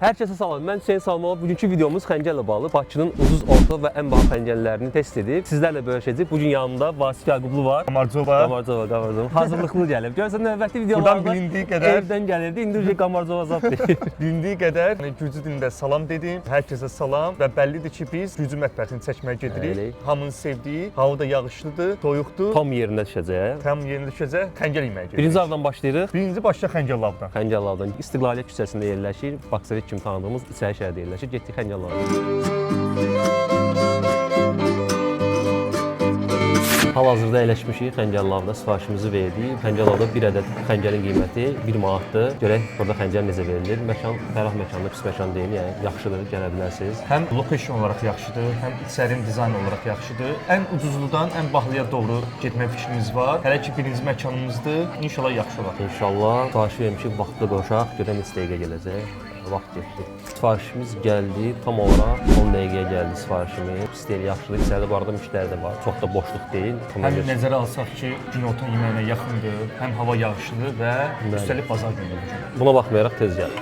Hər kəsə salam, mən Hüseyn Salmanov. Bugünkü videomuz xəncərlə bağlı. Bakının ucuz, orta və ən baha xəncərlərini test edib sizlərlə bölüşəcəyik. Bugün yanımda Vasif Yaqublu var. Qamarcova. Hazırlıqlı gəlib. Görsən növbəti videolarda bilindiyi qədər evdən gəlirdi. İndi Qamarcova zat deyir. bilindiyi qədər Gürcü dilində salam dedim. Hər kəsə salam və bəllidir ki, biz Gürcü mətbəxini çəkməyə gedirik. Bəli. Hamının sevdiyi, hava da yağışlıdır, soyuqdur. Tam yerində düşəcək. Tam yerində düşəcək. Xəncər yeməyə gedirik. Birinci haradan başlayırıq? Birinci başda Xəncərlavdan. Xəncərlavdan. İstiqlaliyyət küçəsində yerləşir. Baksovet kimi tanıdığımız İçəri şəhərdə yerləşir. Getdik Xəncərlavdan. Hal-hazırda əyləşmişik Xəncərlavda, sifarişimizi verdik. Xəncərlavda bir ədəd xəncərin qiyməti 1 manatdır. Görək burada xəncər necə verilir. Məkan fərah məkandır, pis məkan deyil, yəni yaxşıdır, gələ bilərsiniz. Həm location olaraq yaxşıdır, həm içərin dizayn olaraq yaxşıdır. Ən ucuzludan ən bahalıya doğru getmək fikrimiz var. Hələ ki birinci məkanımızdır. İnşallah yaxşı olar. İnşallah sifariş vermişik, vaxtlı qoşaq, görək neçə dəqiqə gələcək. Vaxt getdi. Sifarişimiz gəldi, tam olaraq 10 dəqiqəyə gəldi sifarişimiz. Pis deyil, yaxşıdır. İçəridə bu arada müştəri də var. Çox da boşluq deyil. Həm nəzərə alsaq ki, günorta yeməyinə yaxındır, həm hava yağışlıdır və üstəlik bazar günüdür. Buna baxmayaraq tez gəldi.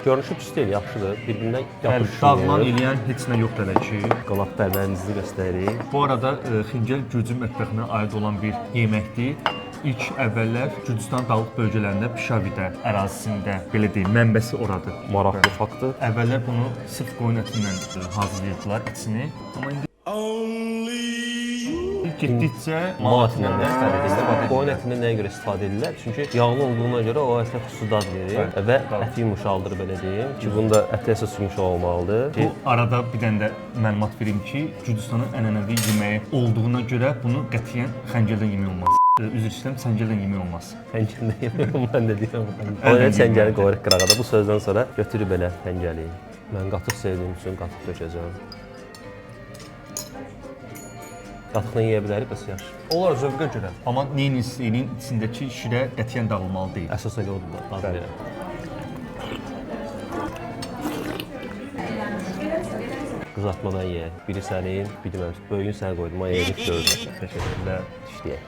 Görünüşü pis deyil, yaxşıdır. Bir-birinə yapışır. Dağlan eləyən heç nə yoxdur hələ ki. Qanat bərməyimizi göstəririk. Bu arada xəncər Gürcü mətbəxinə aid olan bir yeməkdir. İlk əvvəllər Gürcüstan dağlıq bölgələrində Pişavidə ərazisində, belə deyim, mənbəsi oradır. Maraqlı faktdır. Əvvəllər bunu sırf qoyun ətindən hazırlayırdılar içini. Amma indi getdikcə Manat ilə istifadə edirlər. qoyun ətindən nəyə görə istifadə edirlər? Çünki yağlı olduğuna görə o əslində xüsusi dad verir və əti yumşaldır, belə deyim. Ki bunda əti əsas yumşaq olmalıdır. Bu arada bir dənə də məlumat verim ki, Gürcüstanın ənənəvi yeməyi olduğuna görə bunu qətiyyən xəncərdən yemək olmaz. Üzr istəyirəm, səncərdən yemək olmaz. Xəncərdən yemək mən də deyirəm. Ona səncəri qoyuruq qırağa da. Bu sözdən sonra götürüb belə xəncəri. Mən qatıq sevdiyim üçün qatıq döşəcəm. Qatıqla yeyə bilərik, bəs yaxşı. Onlar zövqə görə. Amma neyin istəyinin içindəki şirə qətiyyən dağılmalı deyil. Əsas elə odur da, dadı verəm. Qızartmadan yeyək. Biri sənin, biri mənim. Böyüyün sənə qoydum, amma yeyirik gördüm. Təşəkkürlər. İşləyək.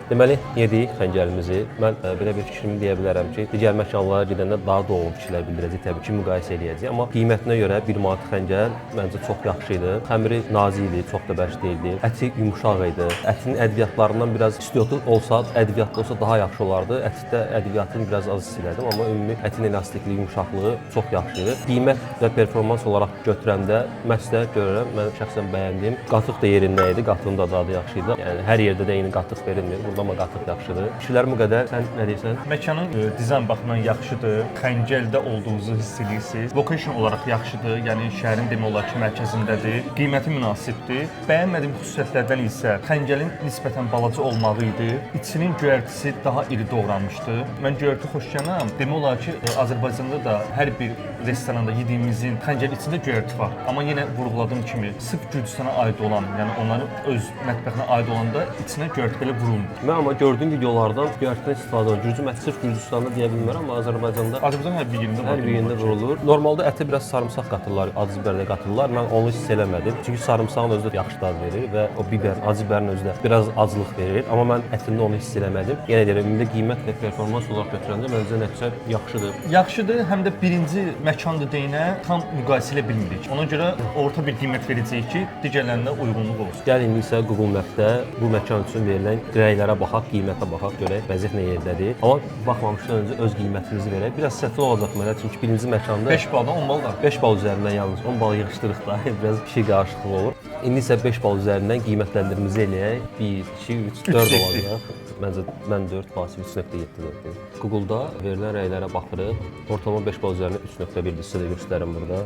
Deməli, yedik xəncərimizi. Mən belə bir fikrimi deyə bilərəm ki, digər məkanlara gedəndə daha dolğun fikirlər bildirəcək, təbii ki, müqayisə eləyəcək. Amma qiymətinə görə 1 manat xəncər məncə çox yaxşı idi. Xəmiri nazik idi, çox da bərk deyildi. Əti yumşaq idi. Ətinin ədviyyatlarından biraz istiyotu olsa, ədviyyatlı olsa daha yaxşı olardı. Ətdə ədviyyatını biraz az hiss elədim, amma ümumi ətin elastikliyi, yumşaqlığı çox yaxşı idi. Qiymət və performans olaraq götürəndə məsləhət görürəm, mən şəxsən bəyəndim. Qatıq da yerində idi, qatığın da dadı yaxşı idi. Yəni hər yerdə də eyni qatıq verilmir. Amma qatıq yaxşıdır. Fikirlərim bu qədər. Sən nə deyirsən? Məkanın dizayn baxımından yaxşıdır. Xəncərdə olduğunuzu hiss edirsiniz. Location olaraq yaxşıdır. Yəni şəhərin demək olar ki, mərkəzindədir. Qiyməti münasibdir. Bəyənmədiyim xüsusiyyətlərdən isə xəncərin nisbətən balaca olmağı idi. İçinin göyərtisi daha iri doğranmışdı. Mən göyərti xoşyanam. Demək olar ki, Azərbaycanda da hər bir restoranda yediyimizin xəncər içində göyərti var. Amma yenə vurğuladığım kimi, sırf Gürcüstana aid olan, yəni onların öz mətbəxinə aid olanda içinə göyərti belə vurulmur. Mən amma gördüyüm videolardan göyərtidən istifadə olunur. Gürcü məti sırf Gürcüstanda deyə bilmirəm, amma Azərbaycanda hər bir yerində vurulur. Normalda ətə biraz sarımsaq qatırlar, acı biber də qatırlar. Mən onu hiss eləmədim. Çünki sarımsağın özü də yaxşı dad verir və o biber, acı biberin özü də biraz acılıq verir. Amma mən ətində onu hiss eləmədim. Yenə deyirəm, ümumi qiymət və performans olaraq götürəndə məncə nəticə yaxşıdır. Yaxşıdır, həm də birinci məkandır deyinə tam müqayisə edə bilmirik. Ona görə orta bir qiymət verəcəyik ki, digərlərinə uyğunluq olsun. Gəl indi isə Google Map-də bu məkan üçün verilən rəylərə baxaq, qiymətə baxaq, görək vəziyyət nə yerdədir. Amma baxmamışdan öncə öz qiymətimizi verək. Biraz səhvli olacaq mənə, çünki birinci məkanda 5 baldan 10 bal da. 5 bal üzərindən yalnız 10 bal yığışdırıq da, biraz bir şey qarışıqlı olur. İndi isə 5 bal üzərindən qiymətləndirilərimizi eləyək. 1, 2, 3, 4 olacaq. Məncə mən 4, Vasif 3.7-dir. Google-da verilən rəylərə baxırıq. Ortalama 5 bal üzərindən 3.1-dir, sizə də göstərim burada.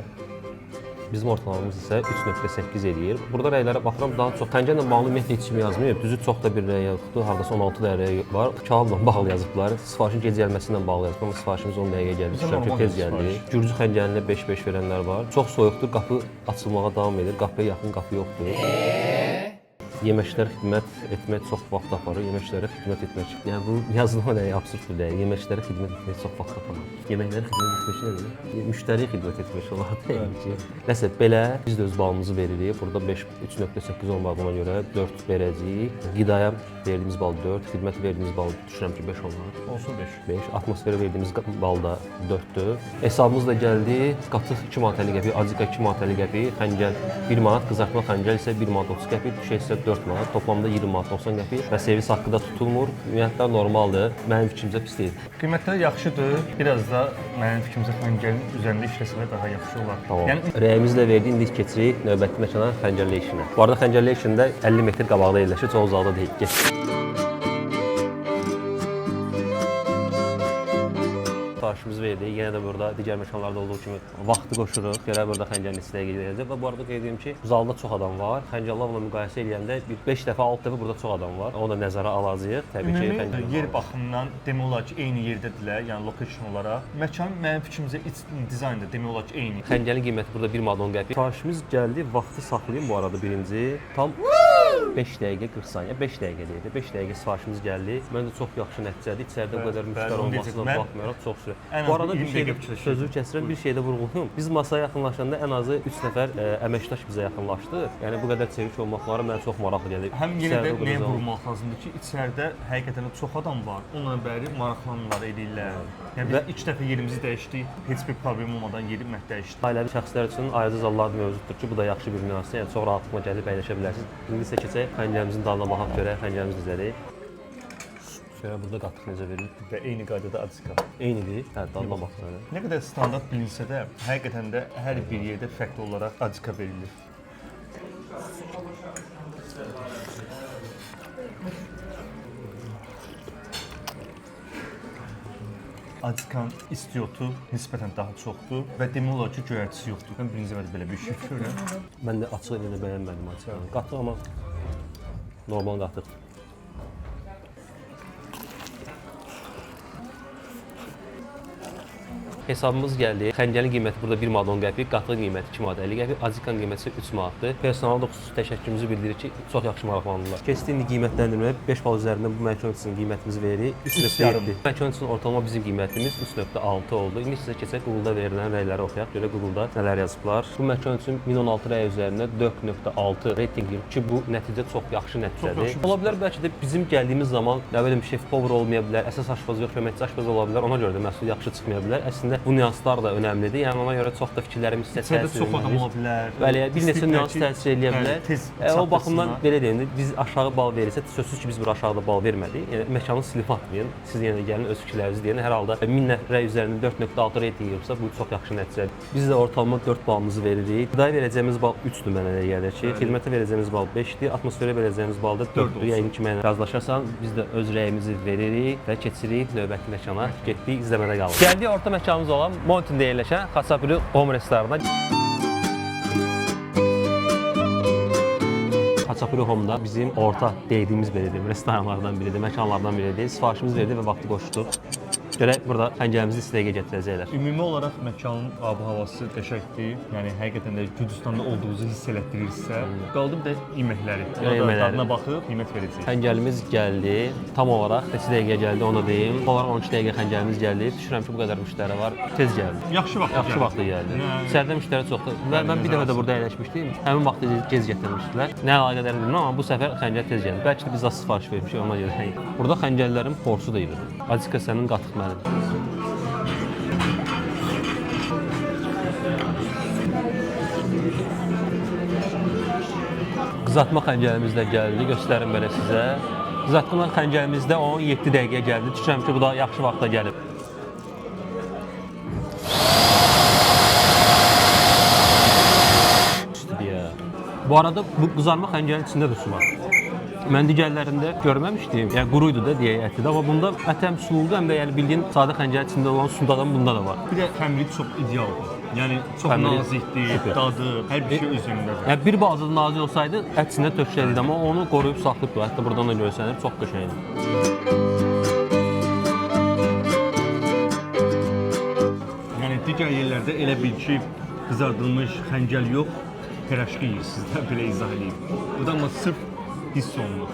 Bizim ortalamamız isə 3.8 eləyir. Burada rəylərə baxıram, daha çox xəncərlə bağlı ümumiyyətlə heç kimi yazmıyor. Düzü çox da bir rəy yoxdur, hardasa 16 rəy var. Kağıdla bağlı yazıblar, sifarişin gec gəlməsi ilə bağlı yazıblar, amma sifarişimiz 10 dəqiqə gəldi, düşürəm ki, tez gəldi. Gürcü xəncərində 5-5 verənlər var. Çox soyuqdur, qapı açılmağa davam edir, qapıya yaxın qapı yoxdur. Yeməklərə xidmət etmək çox vaxt aparır. Yeməklərə xidmət etmək. Yəni bu yazılma da absurd deyil. Yeməklərə xidmət etmək çox vaxt aparır. Yeməklərə xidmət etmək nədir? Müştəriyə xidmət etmək olar deyil. Nəsə belə biz də öz balımızı veririk. Burada 3.8 olmaq buna görə 4 verəcəyik. Qidaya verdiyimiz bal 4, xidmətə verdiyimiz bal düşünürəm ki 5 olar. Olsun 5. 5. Atmosferə verdiyimiz bal da 4-dür. Hesabımız da gəldi. Qatıq 2 manat 50 qəpik, azika 2 manat 50 qəpik, xəncəl 1 manat, qızartma xəncəl isə 1 manat 30 qəpik, düşə isə 4 manat. Toplamda 20 manat 90 qəpik və servis haqqı da tutulmur. Ümumiyyətlə normaldır. Mənim fikrimcə pis deyil. Qiymətlər yaxşıdır. Biraz da mənim fikrimcə xəncəlin üzərində işləsələr daha yaxşı olar. Tamam. Yəni Rəyimizlə verdi, indi keçirik növbəti məkana xəncərlə işinə. Bu arada xəncərlə işində 50 metr qabaqda yerləşir, çox uzaqda deyil. Geç. Sifarişimizi verdik. Yenə də burada digər məkanlarda olduğu kimi vaxtı qoşuruq. Gələ burada xəncərin istəyə gedəcək və bu arada qeyd edim ki, zalda çox adam var. Xəncərlərlə müqayisə edəndə bir 5 dəfə, 6 dəfə burada çox adam var. Onu da nəzərə alacağıq. Təbii ki, ümumi yer baxımından demək olar ki, eyni yerdədirlər, yəni location olaraq. Məkan mənim fikrimcə iç dizaynda demək olar ki, eyni. Xəncərin qiyməti burada 1 manat 10 qəpik. Sifarişimiz gəldi. Vaxtı saxlayım bu arada birinci. Tam 5 dəqiqə 40 saniyə, 5 dəqiqə deyildi. 5 dəqiqə sifarişimiz gəldi. Məncə çox yaxşı nəticədir. İçəridə bu qədər müştəri olmasına baxmayaraq çox sürə. Bu arada bir şey sözü kəsirəm, bir şey də vurğulayım. Biz masaya yaxınlaşanda ən azı 3 nəfər əməkdaş bizə yaxınlaşdı. Yəni bu qədər çevik olmaqları mənə çox maraqlı gəldi. Həm yenə də nəyə vurmaq lazımdır ki, içəridə həqiqətən çox adam var. Onunla bəri maraqlanırlar, edirlər. Yəni biz ilk dəfə yerimizi dəyişdik, heç bir problem olmadan yerimi dəyişdik. Ailəvi şəxslər üçün ayrıca zallar mövcuddur ki, bu da yaxşı bir nüansdır. Yəni çox rahatlıqla gəlib əyləşə bilərsiniz. İndi isə keçək xəncərimizin dadına baxaq görək, xəncərimiz necədir. Şöyle burada qatıq necə verilir? Və eyni qaydada azika. Eynidir. Hə, dadına baxın. Nə qədər standart bilinsə də, həqiqətən də hər bir yerdə fərqli olaraq azika verilir. Azikanın istiotu nisbətən daha çoxdur və demək olar ki, göyərtisi yoxdur. Mən birinci dəfə belə bir şey görürəm. Mən də açıq elə bəyənmədim azikanı. Qatıq amma normal qatıq. Hesabımız gəldi. Xəncərin qiyməti burada 1 manat 10 qəpik, qatığın qiyməti 2 manat 50 qəpik, azikanın qiyməti 3 manatdır. Personal da xüsusi təşəkkürümüzü bildirir ki, çox yaxşı maraqlandılar. Keçdi indi qiymətləndirmə 5 bal üzərindən bu məkan üçün qiymətimizi veririk. 3.7. Məkan üçün ortalama bizim qiymətimiz 3.6 oldu. İndi sizə keçək Google-da verilən rəyləri oxuyaq. Görə Google-da nələr yazıblar. Bu məkan üçün 1016 rəy üzərindən 4.6 reytinqli ki, bu nəticə çox yaxşı nəticədir. Ola bilər bəlkə də bizim gəldiyimiz zaman nə bilim şef povur olmaya bilər, əsas aşpaz yox, köməkçi aşpaz ola bilər. Ona görə də məhsul yaxşı çıxmaya bilər. Əslində bu nüanslar da önəmlidir. Yəni ona görə çox da fikirlərimiz sizə təsir edir. Çox adam ola bilər. Bəli, bir neçə nüans təsir edə bilər. O baxımdan belə deyim, biz aşağı bal verirsək, sözsüz ki, biz bura aşağıda bal vermədik. Yəni məkanın silib atmayın. Siz yenə də gəlin öz fikirlərinizi deyin. Hər halda 1000 nəfərə üzərindən 4.6 reytinq yığırsa, bu çox yaxşı nəticədir. Biz də ortalama 4 balımızı veririk. Qidaya verəcəyimiz bal 3-dür mənə elə gəlir ki, xidmətə verəcəyimiz bal 5-dir, atmosferə verəcəyimiz bal da 4-dür. Yəqin ki, mənə razılaşarsan, biz də öz rəyimizi veririk və keçirik növbəti məkana. Getdik, izləmədə qalın. Gəldik orta məkanımız olan Mountain yerləşən Xaçapuri Home restoranına. Xaçapuri Home-da bizim orta dediyimiz biridir, restoranlardan biridir, məkanlardan biridir. Sifarişimizi verdik və vaxtı qoşduq. Görək burada xəncərimizi istəyə gətirəcəklər. Ümumi olaraq məkanın ab-havası qəşəngdir. Yəni həqiqətən də Gürcüstanda olduğunuzu hiss elətdirirsə, qaldı bir də yeməkləri. Dadına baxıb qiymət verəcəyik. Xəncərimiz gəldi. Tam olaraq neçə dəqiqə gəldi onu da deyim. Olaraq 12 dəqiqə xəncərimiz gəldi. Düşünürəm ki, bu qədər müştəri var. Tez gəldi. Yaxşı vaxtda gəldi. İçəridə müştəri çoxdur. Və mən bir dəfə də burada əyləşmişdim. Həmin vaxtda gec gətirmişdilər. Nə əlaqədar bilmirəm, amma bu səfər xəncər tez gəldi. Bəlkə də biz az sifariş vermişik, ona görə. Burada xəncərlərin porsu da iridir. Azika sənin qatıq mənim. Qızartma xəncərimiz də gəldi, göstərim belə sizə. Qızartma xəncərimizdə 17 dəqiqə gəldi. Düşünürəm ki, bu da yaxşı vaxtda gəlib. Bu arada bu qızarma xəncərin içində də su var. Mən digərlərində görməmişdim. Yəni quruydu da deyək əti də, amma bunda ət həm suludur, həm də yəni bildiyin sadə xəncərin içində olan sudadan bunda da var. Bir də xəmiri çox idealdır. Yəni çox nazikdir, dadı, hər bir şey özündədir. Yəni bir balaca nazik olsaydı ət içində töküləydi, amma onu qoruyub saxlayıbdı. Hətta buradan da görsənir, çox qəşəngdir. Yəni digər yerlərdə elə bil ki, qızardılmış xəncəl yox, piraşki yeyirsiniz də, belə izah edeyim. Burada amma sırf hiss olunur.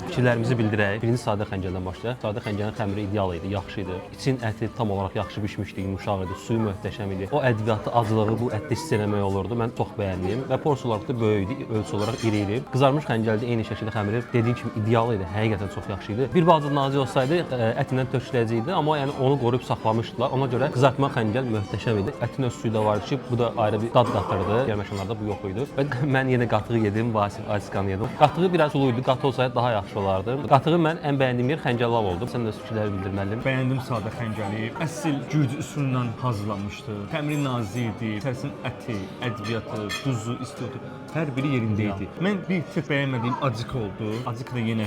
Fikirlərimizi bildirək. Birinci sadə xəncəldən başlayaq. Sadə xəncəlin xəmiri ideal idi, yaxşı idi. İçin əti tam olaraq yaxşı bişmişdi, yumşaq idi, suyu möhtəşəm idi. O ədviyyatı, acılığı bu ətdə hiss eləmək olurdu. Mən çox bəyəndim və porsiya olaraq da böyük idi, ölçü olaraq iri idi. Qızarmış xəncəldə eyni şəkildə xəmiri dediyim kimi ideal idi, həqiqətən çox yaxşı idi. Bir balaca nazik olsaydı ətindən töküləcəkdi, amma yəni onu qoruyub saxlamışdılar. Ona görə qızartma xəncəl möhtəşəm idi. Ətin öz suyu da vardı ki, bu da ayrı bir dad qatırdı. Digər məkanlarda bu yox idi. Və mən yenə qatığı yedim, Vasif Asqanı yedim. Qatığı biraz sulu idi, qatı olsaydı daha yaxşı olardı. Qatığı mən ən bəyəndiyim yer xəncəllav oldu. Sən də fikirləri bildirməliyəm. Bəyəndim sadə xəncəli. Əsl gürcü üsulundan hazırlanmışdı. Xəmiri nazik idi. İçərisinin əti, ədviyyatı, duzu, istiyotu hər biri yerində idi. Mən bir tek bəyənmədiyim acık oldu. Acık da yenə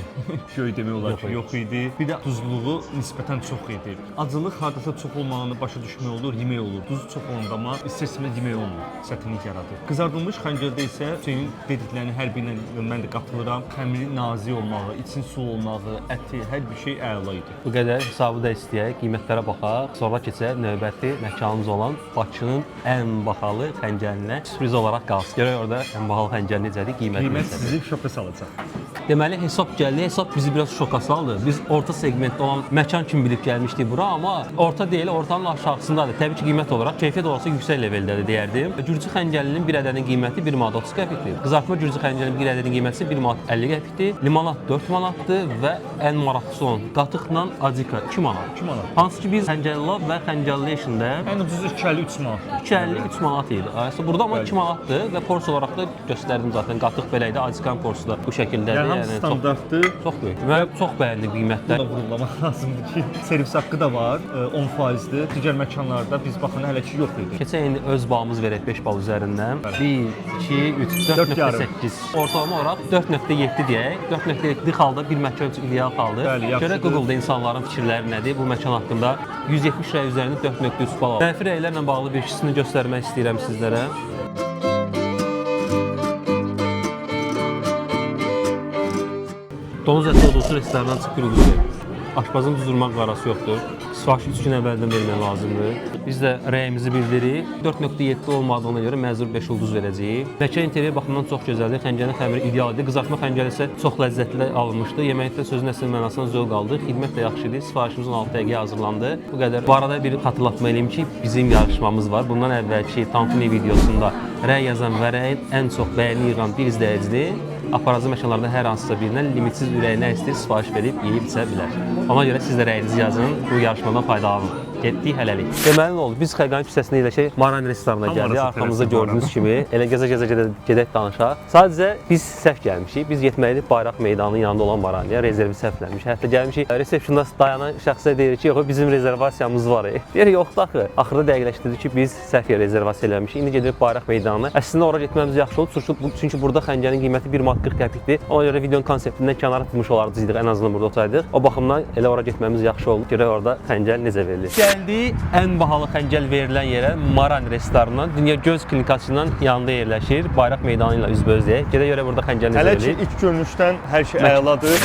göy demək olar ki, yox idi. Bir də duzluluğu nisbətən çox idi. Acılıq hardasa çox olmağını başa düşmək olur, yemək olur. Duzu çox olanda amma istəsəmiz yemək olmur. Çətinlik yaradır. Qızardılmış xəncəldə isə senin dediklərini hər birinə mən də qatılıram. Xəmiri nazik olmağı, için sulu olmağı, əti, hər bir şey əla idi. Bu qədər hesabı da istəyək, qiymətlərə baxaq. Sonra keçək növbəti məkanımız olan Bakının ən bahalı xəncəlinə sürpriz olaraq qalsın. Görək orada ən bahalı xəncəl necədir, qiyməti Qiymət necədir. sizi şoka salacaq. Deməli hesab gəldi. Hesab bizi biraz şoka saldı. Biz orta segmentdə olan məkan kimi bilib gəlmişdik bura, amma orta deyil, ortanın aşağısındadır. Təbii ki, qiymət olaraq keyfiyyət olsa yüksək leveldədir deyərdim. Gürcü xəncəlinin bir ədədinin qiyməti 1 manat 30 qəpikdir. Qızartma gürcü xəncəlinin bir ədədinin qiyməti 1 manat 50 qəpikdir. Limonad 4 manatdır və ən maraqlısı olan qatıqla acika 2 manat. 2 manat. Hansı ki biz Xəncəllav və Xəncəllation'da Ən ucuzu 2.50 3 manat. 2.50 3 manat idi. Aslında burada amma 2 manatdır və porsiya olaraq da göstərdim zaten. Qatıq belə idi, acikan porsiya da bu şəkildədir. Yəni standartdır. Çox böyük. Mən çox bəyəndim qiymətlər. Bunu da vurulamaq lazımdır ki, servis haqqı da var, 10%dir. Digər məkanlarda biz baxanda hələ ki yox idi. Keçən indi öz balımız verək 5 bal üzərindən. 1, 2, 3, 4.8. Ortalama olaraq 4.7 deyək. 4.7 halda bir məkan üçün ideal haldır. Bəli, yaxşıdır. Görə Google-da insanların fikirləri nədir? Bu məkan haqqında 170 rəy üzərindən 4.3 bal aldım. Mənfi rəylərlə bağlı bir ikisini göstərmək istəyirəm sizlərə. Donuz əti odunsu restorandan çıxır ulduzdur. Aşpazın düzdürmək qarası yoxdur. Sifariş 3 gün əvvəldən vermək lazımdır. Biz də rəyimizi bildiririk. 4.7 olmadığına görə məzur 5 ulduz verəcəyik. Məkan interiyer baxımından çox gözəldir. Xəncəlin xəmiri ideal idi. Qızartma xəncəli isə çox ləzzətli alınmışdı. Yeməkdə sözün əsl mənasından zövq aldıq. Xidmət də yaxşı idi. Sifarişimiz 16 dəqiqəyə hazırlandı. Bu qədər. Bu arada bir xatırlatma eləyim ki, bizim yarışmamız var. Bundan əvvəlki Tantuni videosunda rəy yazan və rəyin ən çox bəyəni yığan bir izləyicidir. Aparıcı məkanlarda hər hansısa birindən limitsiz ürəyinə istəyir sifariş verib yeyib içə bilər. Ona görə siz də rəyinizi yazın, bu yarışmadan faydalanın. Getdik hələlik. Deməli nə oldu? Biz Xəqani küçəsində yerləşək Maran restoranına gəldik. Arxamızda gördüyünüz kimi elə gəzə-gəzə gedək danışaq. Sadəcə biz səhv gəlmişik. Biz getməliydik Bayraq meydanının yanında olan Maranlıya. Rezervi səhvlənmiş. Hətta gəlmişik. Resepsiyonda dayanan şəxsə deyirik ki, yox, bizim rezervasiyamız var. Deyir, yoxdur axı. Axırda dəqiqləşdirdik ki, biz səhv yer rezervasiya eləmişik. İndi gedirik Bayraq meydanına. Əslində ora getməmiz yaxşı oldu. Çünki burada xəncərin qiyməti 1 manat 40 qəpikdir. Ona görə videonun konseptindən kənara tutmuş olardıq. Ən azından burada olsaydıq. O baxımdan elə ora getməmiz yaxşı oldu. Görək orada xəncəl necə verilir. Gəldik ən bahalı xəncəl verilən yerə Maran restoranından. Dünya Göz Klinikasının yanında yerləşir. Bayraq meydanı ilə üzbözdəyik. Gedə görə burada xəncəl necə verilir. Hələ ki ilk görünüşdən hər şey əladır.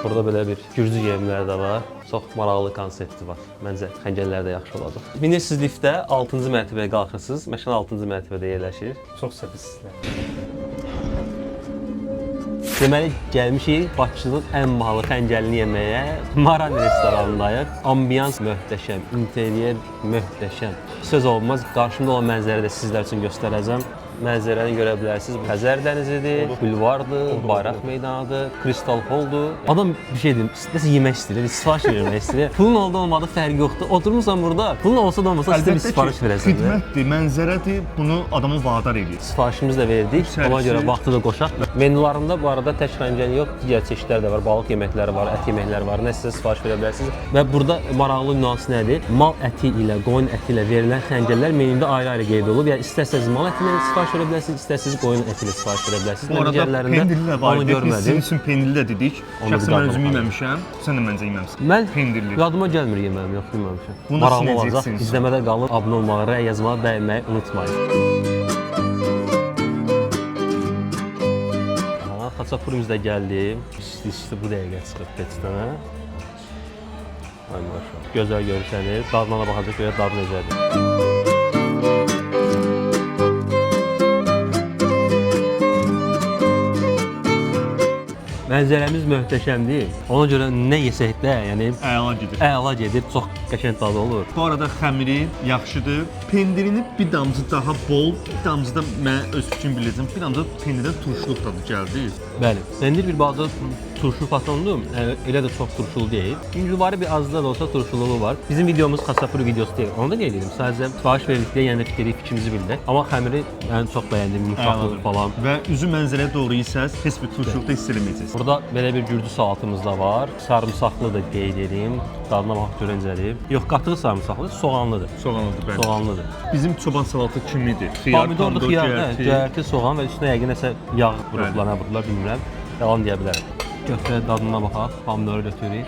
Burada belə bir gürcü yemləri də var. Çox maraqlı konsepti var. Məncə xəncəllər də yaxşı olacaq. Binirsiniz liftdə 6-cı mərtəbəyə qalxırsınız. Məşən 6-cı mərtəbədə yerləşir. Çox səbirsizlər. Deməli, gəlmişik Bakının ən bahalı xəncəlini yeməyə. Maran restoranındayıq. Ambiyans möhtəşəm, interyer möhtəşəm. Söz olmaz, qarşımda olan mənzərəni də sizlər üçün göstərəcəm. Mənzərəni görə bilərsiniz. Xəzər dənizidir, bulvardır, Bayraq meydanıdır, Kristal Halldur. Adam bir şey deyim, nəsə yemək istəyir, sifariş vermək istəyir. Pulun oldu olmadı fərqi yoxdur. Oturmursan burada, pulun olsa da olmasa sizə bir sifariş verəsən. Xidmətdir, mənzərədir, bunu adamı vadar edir. Sifarişimizi də verdik, ona görə vaxtı da qoşaq. Menularında bu arada tək xəncəl yox, digər çeşidlər də var, balıq yeməkləri var, ət yeməkləri var, nə sizə sifariş verə bilərsiniz. Və burada maraqlı nüans nədir? Mal əti ilə, qoyun əti ilə verilən xəncəllər menyuda ayrı-ayrı qeyd olunub. Yəni istərsəniz mal əti ilə sifariş verə bilərsiniz, istərsəniz qoyun əti ilə sifariş verə bilərsiniz. Bu arada pendirli də var. Onu görmədim. Sizin üçün pendirli də dedik. Şəxsən mən özüm yeməmişəm. Sən də məncə yeməmisən. Mən pendirli. Yadıma gəlmir yeməyim, yox yeməmişəm. Bunu maraqlı olacaq. İzləmədə qalın, abunə olmağı, rəy yazmağı, bəyənməyi unutmayın. Xaçapurimiz də gəldi. İşte bu dəqiqə çıxıb keçdənə. Ay maşallah. Gözəl görsənir. Dadına baxacaq görə dadı necədir. Mənzərəmiz möhtəşəmdir. Ona görə nə yesək də, yəni Əla gedir. əla gedir, çox qəşəng dadı olur. Bu arada xəmiri yaxşıdır. Pendirini bir damcı daha bol, bir damcı da mən öz fikrimi biləcəm. Bir damcı pendirdən turşuluq dadı gəldi. Bəli. Pendir bir bazda turşu fatondur. Elə də çox turşulu deyil. Yüngülvari bir az da olsa turşuluğu var. Bizim videomuz xasapuri videosu deyil. Onu da qeyd edim. Sadəcə sifariş verdikdə yəni fikrimizi bildik. Amma xəmiri mən çox bəyəndim, yumşaqlığı falan. Və üzü mənzərəyə doğru yesəz, heç bir turşuluq da hiss eləməyəcəksiniz. Burada belə bir gürcü salatımız da var. Sarımsaqlı da qeyd edim. Dadına bax görəncəli. Yox, qatıq sarımsaqlı, soğanlıdır. Soğanlıdır bəli. Soğanlıdır. Bizim çoban salatı kimidir? Xiyar, Pomidordur, xiyar, cəyərti, soğan və üstünə yəqin nəsə yağ vurublar, nə vurublar bilmirəm. Yalan deyə bilərəm. Götürək dadına baxaq, pomidoru götürürük.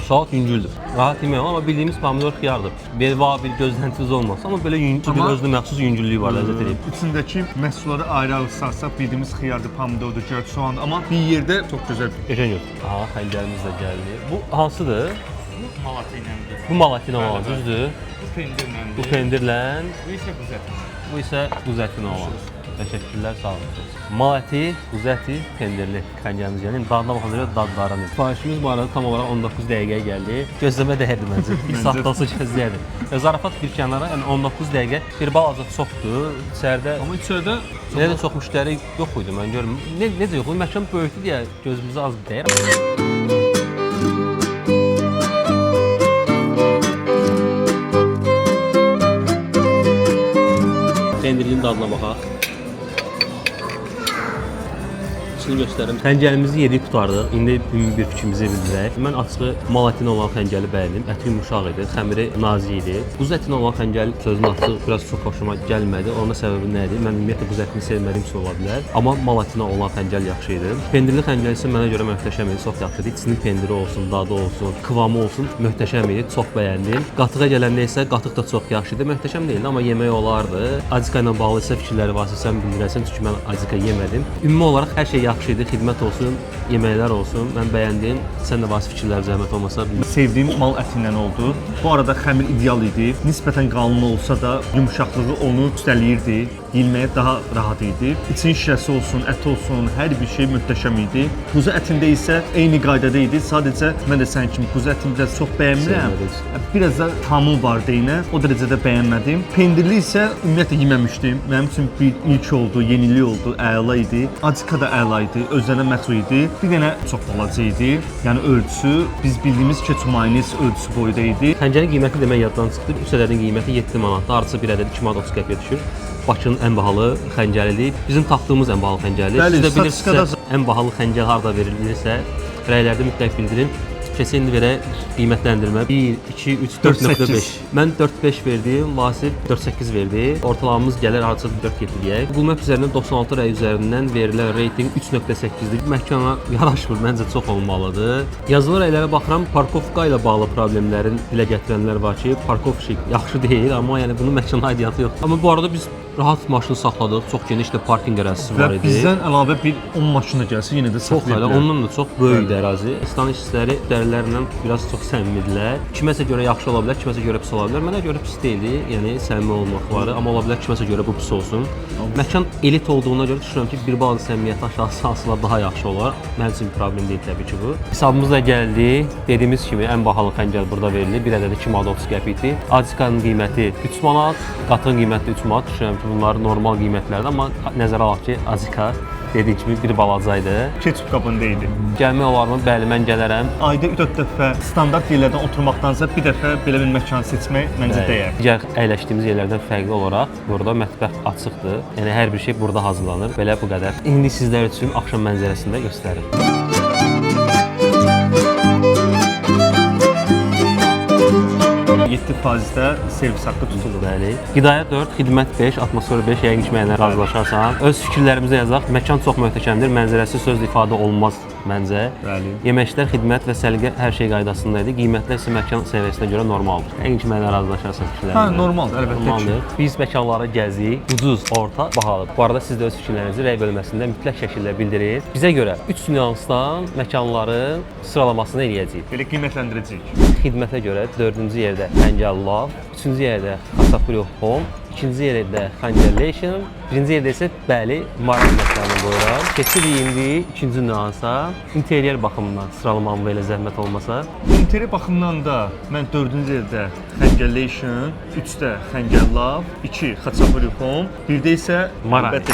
Salat yüngüldür. Rahat yemək amma bildiyimiz pomidor xiyardır. Bir gözləntiniz olmaz. Amma belə bir özünə məxsus yüngüllüyü var, ləzzət edib. İçindəki məhsulları ayrı-ayrı sarsaq bildiğimiz xiyardır, pomidordur, cəyərti, soğan, amma bir yerdə çox gözəl. Qəşəng yox. Aha, xəncərimiz də gəldi. Bu hansıdır? Malatinədir. Bu malatina olan, düzdür? Bu pendirləndir. Bu pendirlə, Bu isə quzət. bu isə quzetin olan. Təşəkkürlər, sağ olun. Malati, quzeti, pendirli xəncərimiz gəldi. Dadına baxınca dadlarını. Sifarişimiz bu arada tam olaraq 19 dəqiqəyə gəldi. Gözləmə dəyərdi məncə. Bir saat olsa gözləyərdi. Zarafat bir kənara, yəni 19 dəqiqə bir balaca çoxdur. İçəridə Amma içəridə elə də çox müştəri yox idi mən görürüm. Necə yox idi? Məkan böyükdür deyə gözümüzə az dəyər. Pendirin dadına baxaq. İçini göstərim. Xəncərimizi yedik qutardıq. İndi ümumi bir fikrimizi bildirək. Mən açığı malatina olan xəncəli bəyəndim. Əti yumşaq idi, xəmiri nazik idi. Buz ətinə olan xəncəl sözün açığı biraz çox xoşuma gəlmədi. Onun səbəbi nə idi? Mən ümumiyyətlə buz ətini sevmədiyim üçün ola bilər. Amma malatina olan xəncəl yaxşı idi. Pendirli xəncəl isə mənə görə möhtəşəm idi, çox yaxşı idi. İçinin pendiri olsun, dadı olsun, kıvamı olsun, möhtəşəm idi. Çox bəyəndim. Qatığa gələndə isə qatıq da çox yaxşı idi. Möhtəşəm deyildi, amma yemək olardı. Azika ilə bağlı isə fikirləri varsa sən bildirəsən, çünki mən azika yemədim. Ümumi olaraq hər şey yaxşı idi, xidmət olsun, yeməklər olsun. Mən bəyəndim. Sən də varsa fikirlər zəhmət olmasa bilmirəm. sevdiyim mal ətindən oldu. Bu arada xəmir ideal idi. Nisbətən qalın olsa da yumşaqlığı onu üstələyirdi. Yeyilməyə daha rahat idi. İçinin şirəsi olsun, əti olsun, hər bir şey möhtəşəm idi. Quzu ətində isə eyni qaydada idi. Sadəcə mən də sənin kimi quzu ətini biraz çox bəyənmirəm. Biraz da tamı vardı yenə. O dərəcədə bəyənmədim. Pendirli isə ümumiyyətlə yeməmişdim. Mənim üçün bir ilk oldu, yenilik oldu, əla idi. Acika da əla idi, özünə məxsus idi. Bir dənə çox balaca idi. Yəni ölçüsü biz bildiyimiz keçumaynis ölçüsü boyda idi. Xəncərin qiyməti demək yaddan çıxdı. 3 ədədin qiyməti 7 manatdır. Artısı bir ədəd 2 manat 30 qəpiyə düşür. Bakının ən bahalı xəncəlidir. Bizim tapdığımız ən bahalı xəncəlidir. Bəli, Siz də bilirsinizsə, statistikada- ən bahalı xəncər harda verilirsə, rəylərdə mütləq bildirin. Keçən il verə qiymətləndirmə 1, 2, 3, 4.5. Mən 4.5 verdim, Vasif 4.8 verdi. Ortalamamız gəlir artıq 4.7 deyək. Google Maps üzərindən 96 rəy üzərindən verilən reytinq 3.8-dir. Məkana yaraşmır, məncə çox olmalıdır. Yazılı rəylərə baxıram, parkovka ilə bağlı problemlərin dilə gətirənlər var ki, parkovşik yaxşı deyil, amma yəni bunun məkana aidiyyatı yoxdur. Amma bu arada biz rahat maşın saxladıq, çox geniş də parkinq ərazisi Və var idi. bizdən əlavə bir 10 maşına gəlsə yenə də Çox saxlaya hələ, bilər. ondan da çox böyükdür ərazi. İstan işçiləri dərlərlə biraz çox səmimidirlər. Kiməsə görə yaxşı ola bilər, kiməsə görə pis ola bilər. Mənə görə pis deyildi, yəni səmimi olmaq var, amma ola bilər kiməsə görə bu pis olsun. Məkan elit olduğuna görə düşünürəm ki, bir balaca səmimiyyəti aşağı salsalar daha yaxşı olar. Mənim üçün problem deyil təbii ki bu. Hesabımız da gəldi. Dediyimiz kimi ən bahalı xəncər burada verilir. Bir ədədi 2 manat 30 qəpikdir. Azikanın qiyməti 3 manat, qatığın qiyməti 3 manat. Düşünürəm ki, bunlar normal qiymətlərdir, amma nəzərə alaq ki, Azika dediyim kimi bir balacaydı. Keçib qabında idi. Gəlmək olarmı? Bəli, mən gələrəm. Ayda 4 dəfə standart yerlərdən oturmaqdansa bir dəfə belə bir məkan seçmək məncə dəyər. Digər əyləşdiyimiz yerlərdən fərqli olaraq burada mətbəx açıqdır. Yəni hər bir şey burada hazırlanır. Belə bu qədər. İndi sizlər üçün axşam mənzərəsində göstərim. 7%-də servis haqqı tutulur. Bəli. Qidaya 4, xidmət 5, atmosfer 5, yəqin içməyənlər razılaşarsan. Öz fikirlərimizi yazaq. Məkan çox möhtəşəmdir. Mənzərəsi söz ifadə olunmaz məncə. Bəli. Yeməklər, xidmət və səliqə hər şey qaydasında idi. Qiymətlər isə məkan səviyyəsinə görə normaldır. Yəqin ki, mənlə razılaşarsan fikirlərimlə. Hə, normaldır, əlbəttə ki. Normaldır. Biz məkanları gəzik. Ucuz, orta, bahalı. Bu arada siz də öz fikirlərinizi rəy bölməsində mütləq şəkildə bildirin. Bizə görə 3 nüansdan məkanların sıralamasını eləyəcəyik. Belə qiymətləndirəcəyik. Xidmətə görə 4-cü yerdə Xəncəl Lav, 3-cü yerdə Xasapuri Home, ikinci yerdə Xəncərlation, birinci yerdə isə bəli, Maran məkanı qoyuram. Keçirik indi ikinci nüansa. İnteriyer baxımından sıralamam belə zəhmət olmasa. İnteriyer baxımından da mən 4-cü yerdə Xəncərlation, 3-də Xəncər Love, 2 Xaçapuri Home, 1-də isə Maran. əlbəttə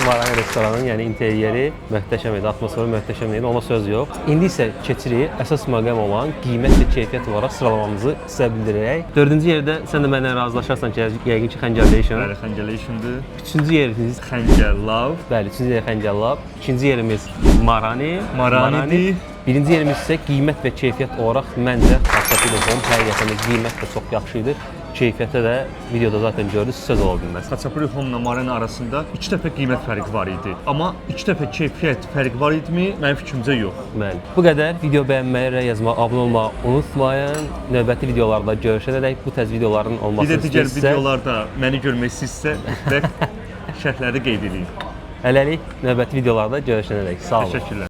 Maran restoranın, yəni interyeri möhtəşəm idi, atmosferi möhtəşəm idi, ona söz yox. İndi isə keçirik əsas məqam olan qiymət və keyfiyyət olaraq sıralamamızı sizə bildirərək. 4-cü yerdə sən də mənimlə razılaşarsan ki, yəqin ki Xəncərlation. Bəli, Xəncərlation'dır. 3-cü yerimiz Xəncər Love, bəli, 3-cü yer Xəncər Lab, 2-ci yerimiz Marani. Maranidir. Birinci yerimiz isə qiymət və keyfiyyət olaraq məncə Xaçapuri Home həqiqətən də qiymət də çox yaxşı idi. Keyfiyyətə də videoda zaten gördünüz, söz ola bilməz. Xaçapuri Home ilə Maran arasında 2 dəfə qiymət fərqi var idi. Amma 2 dəfə keyfiyyət fərqi var idimi? Mənim fikrimcə yox. Bəli. Bu qədər. Video bəyənməyi, rəy yazmağı, abunə olmağı unutmayın. Növbəti videolarda görüşənədək bu tərz videoların Bir olmasını də digər istəyirsə, videolarda məni görmək istəyirsə, mütləq şərhlərdə qeyd edin. hələlik növbəti videolarda görüşənədək. Sağ olun. Təşəkkürlər.